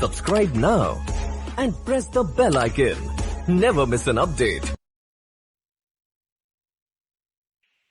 Subscribe now and press the bell icon. Never miss an update.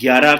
11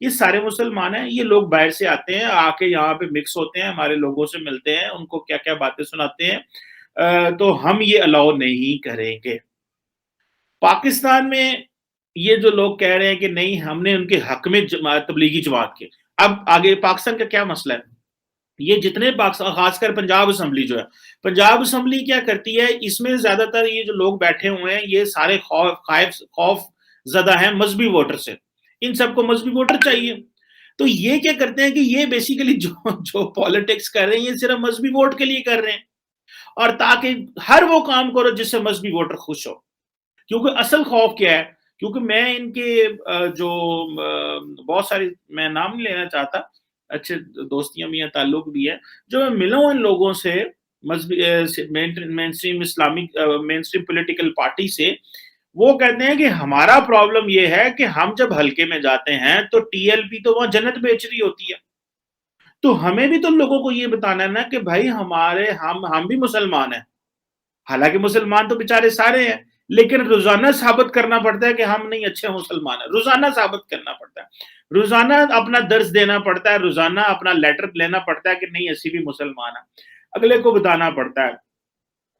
یہ سارے مسلمان ہیں, یہ لوگ باہر سے آتے ہیں, آ کے یہاں پہ مکس ہوتے ہیں, ہمارے لوگوں سے ملتے ہیں, ان کو کیا کیا باتیں سناتے ہیں, تو ہم یہ الاؤ نہیں کریں گے. پاکستان میں یہ جو لوگ کہہ رہے ہیں کہ نہیں ہم نے ان کے حق میں تبلیغی جماعت کے, اب آگے پاکستان کا کیا مسئلہ ہے, یہ جتنے پاکستان خاص کر پنجاب اسمبلی جو ہے, پنجاب اسمبلی کیا کرتی ہے, اس میں زیادہ تر یہ جو لوگ بیٹھے ہوئے ہیں یہ سارے خوف زدہ ہیں مذہبی ووٹر سے, ان سب کو مذہبی ووٹر چاہیے. تو یہ کیا کرتے ہیں کہ یہ بیسیکلی جو پالیٹکس کر رہے ہیں یہ صرف مذہبی ووٹ کے لیے کر رہے ہیں, اور تاکہ ہر وہ کام کرو جس سے مذہبی ووٹر خوش ہو. کیونکہ اصل خوف کیا ہے, کیونکہ میں ان کے جو بہت ساری, میں نام نہیں لینا چاہتا, اچھے دوستیاں بھی ہیں, تعلق بھی ہے, جو میں ملا ہوں ان لوگوں سے مین اسٹریم اسلامک مین اسٹریم پولیٹیکل پارٹی سے, وہ کہتے ہیں کہ ہمارا پرابلم یہ ہے کہ ہم جب حلقے میں جاتے ہیں تو ٹی ایل پی تو وہاں جنت بیچ رہی ہوتی ہے, تو ہمیں بھی تو لوگوں کو یہ بتانا ہے نا کہ بھائی ہم بھی مسلمان ہیں, حالانکہ مسلمان تو بیچارے سارے ہیں, لیکن روزانہ ثابت کرنا پڑتا ہے کہ ہم نہیں اچھے مسلمان ہیں, روزانہ ثابت کرنا پڑتا ہے, روزانہ اپنا درس دینا پڑتا ہے, روزانہ اپنا لیٹر لینا پڑتا ہے کہ نہیں اسی بھی مسلمان ہیں, اگلے کو بتانا پڑتا ہے,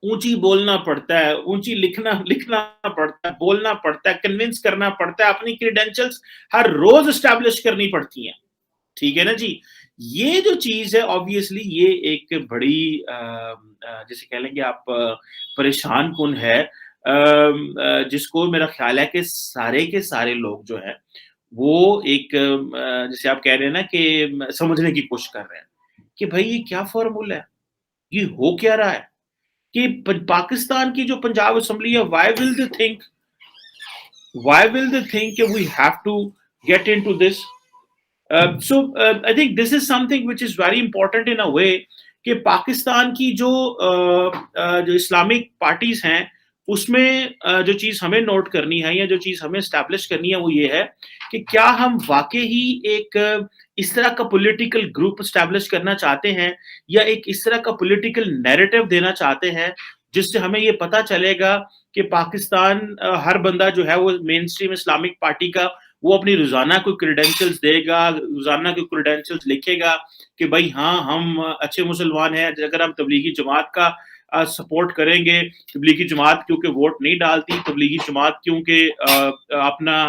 اونچی بولنا پڑتا ہے, اونچی لکھنا پڑتا ہے, بولنا پڑتا ہے, کنونس کرنا پڑتا ہے, اپنی کریڈینشلز ہر روز اسٹیبلش کرنی پڑتی ہیں. ٹھیک ہے نا جی. یہ جو چیز ہے آبویسلی یہ ایک بڑی جیسے کہہ لیں گے آپ پریشان کن ہے, جس کو میرا خیال ہے کہ سارے کے سارے لوگ جو ہے وہ ایک جیسے آپ کہہ رہے ہیں نا کہ سمجھنے کی کوشش کر رہے ہیں کہ بھائی یہ کیا فارمولا ہے, یہ ہو کیا رہا ہے, کہ پاکستان کی جو پنجاب اسمبلی ہے why will they think کہ we have to get into this. So I think this is something which is very important in a way کہ پاکستان کی جو اسلامک پارٹیز ہیں اس میں جو چیز ہمیں نوٹ کرنی ہے یا جو چیز ہمیں اسٹیبلش کرنی ہے وہ یہ ہے کہ کیا ہم واقعی ایک اس طرح کا پولیٹیکل گروپ اسٹیبلش کرنا چاہتے ہیں یا ایک اس طرح کا پولیٹیکل نیریٹو دینا چاہتے ہیں جس سے ہمیں یہ پتا چلے گا کہ پاکستان ہر بندہ جو ہے وہ مین اسٹریم اسلامک پارٹی کا وہ اپنی روزانہ کوئی کریڈینشلز دے گا, روزانہ کوئی کریڈینشلز لکھے گا کہ بھائی ہاں ہم اچھے مسلمان ہیں. اگر ہم تبلیغی جماعت کا سپورٹ کریں گے, تبلیغی جماعت کیونکہ ووٹ نہیں ڈالتی, تبلیغی جماعت کیونکہ اپنا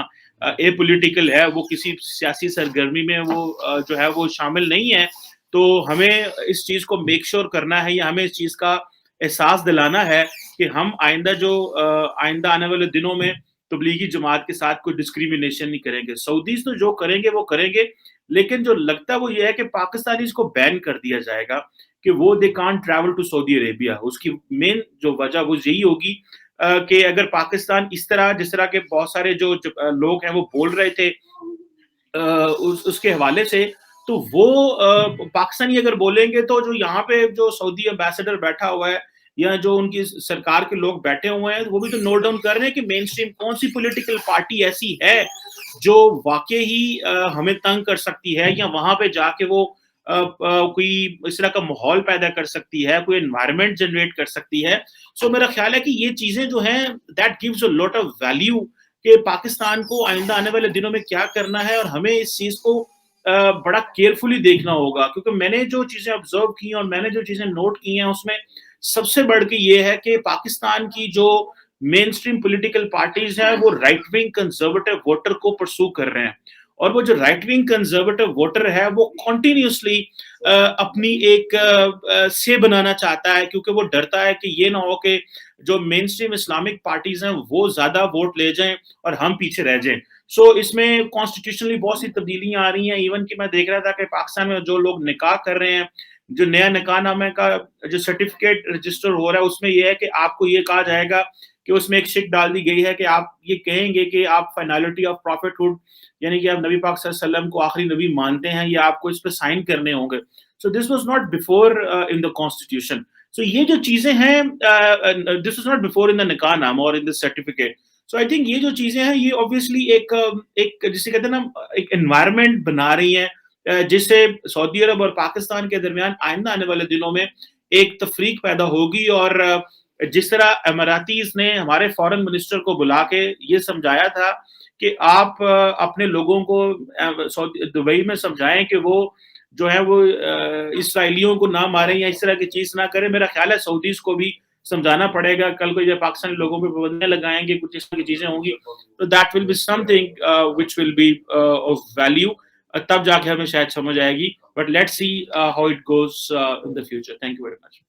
اے پولیٹیکل ہے, وہ کسی سیاسی سرگرمی میں وہ جو ہے وہ شامل نہیں ہے, تو ہمیں اس چیز کو میک شور کرنا ہے یا ہمیں اس چیز کا احساس دلانا ہے کہ ہم آئندہ آنے والے دنوں میں تبلیغی جماعت کے ساتھ کوئی ڈسکریمنیشن نہیں کریں گے. سعودیز تو جو کریں گے وہ کریں گے, لیکن جو لگتا ہے وہ یہ ہے کہ پاکستانیز کو بین کر دیا جائے گا کہ وہ they can't travel to Saudi Arabia. اس کی مین جو وجہ وہ یہی ہوگی کہ اگر پاکستان اس طرح جس طرح کے بہت سارے جو لوگ ہیں وہ بول رہے تھے اس کے حوالے سے, تو وہ پاکستانی اگر بولیں گے تو جو یہاں پہ جو سعودی امبیسڈر بیٹھا ہوا ہے یا جو ان کی سرکار کے لوگ بیٹھے ہوئے ہیں وہ بھی تو نوٹ ڈاؤن کر رہے ہیں کہ مین اسٹریم کون سی پولیٹیکل پارٹی ایسی ہے جو واقعی ہمیں تنگ کر سکتی ہے یا وہاں پہ جا کے وہ کوئی اس طرح کا ماحول پیدا کر سکتی ہے, کوئی انوائرمنٹ جنریٹ کر سکتی ہے. سو میرا خیال ہے کہ یہ چیزیں جو ہیں that gives a lot of value کہ پاکستان کو آئندہ آنے والے دنوں میں کیا کرنا ہے, اور ہمیں اس چیز کو بڑا کیئرفلی دیکھنا ہوگا. کیونکہ میں نے جو چیزیں آبزرو کی اور میں نے جو چیزیں نوٹ کی ہیں اس میں سب سے بڑھ کے یہ ہے کہ پاکستان کی جو مین اسٹریم پولیٹیکل پارٹیز ہیں وہ رائٹ ونگ کنزرویٹو ووٹر کو پرسو کر رہے ہیں, اور وہ جو رائٹ ونگ کنزرویٹو ووٹر ہے وہ کنٹینیوسلی اپنی ایک سے بنانا چاہتا ہے, کیونکہ وہ ڈرتا ہے کہ یہ نہ ہو کہ جو مین اسٹریم اسلامک پارٹیز ہیں وہ زیادہ ووٹ لے جائیں اور ہم پیچھے رہ جائیں. سو اس میں کانسٹیٹیوشنلی بہت سی تبدیلیاں آ رہی ہیں. ایون کہ میں دیکھ رہا تھا کہ پاکستان میں جو لوگ نکاح کر رہے ہیں, جو نیا نکاح نامے کا جو سرٹیفکیٹ رجسٹر ہو رہا ہے اس میں یہ ہے کہ آپ کو یہ کہا جائے گا کہ اس میں ایک شک ڈال دی گئی ہے کہ آپ یہ کہیں گے کہ آپ فائنلٹی آف پروفٹ ہوڈ یعنی کہ آپ نبی پاک صلی اللہ علیہ وسلم کو آخری نبی مانتے ہیں, یا آپ کو اس پہ سائن کرنے ہوں گے. So this was not before in the constitution. So یہ جو چیزیں ہیں this was not before in the نکاح نامہ اور ان دا سرٹیفکیٹ. سو آئی تھنک یہ جو چیزیں ہیں یہ اوبویسلی ایک جسے کہتے ہیں نا ایک انوائرمنٹ بنا رہی ہیں جس سے سعودی عرب اور پاکستان کے درمیان آئندہ آنے والے دنوں میں ایک تفریق پیدا ہوگی. اور جس طرح اماراتیز نے ہمارے فارن منسٹر کو بلا کے یہ سمجھایا تھا کہ آپ اپنے لوگوں کو دبئی میں سمجھائیں کہ وہ جو ہے وہ اسرائیلیوں کو نہ ماریں یا اس طرح کی چیز نہ کریں. میرا خیال ہے سعودیز کو بھی سمجھانا پڑے گا. کل کو جب پاکستانی لوگوں پہ پابندیاں لگائیں گے, کچھ اس طرح کی چیزیں ہوں گی, تو that will be something which will be of value. تب جا کے ہمیں شاید سمجھ آئے گی. But let's see how it goes in the future. Thank you very much.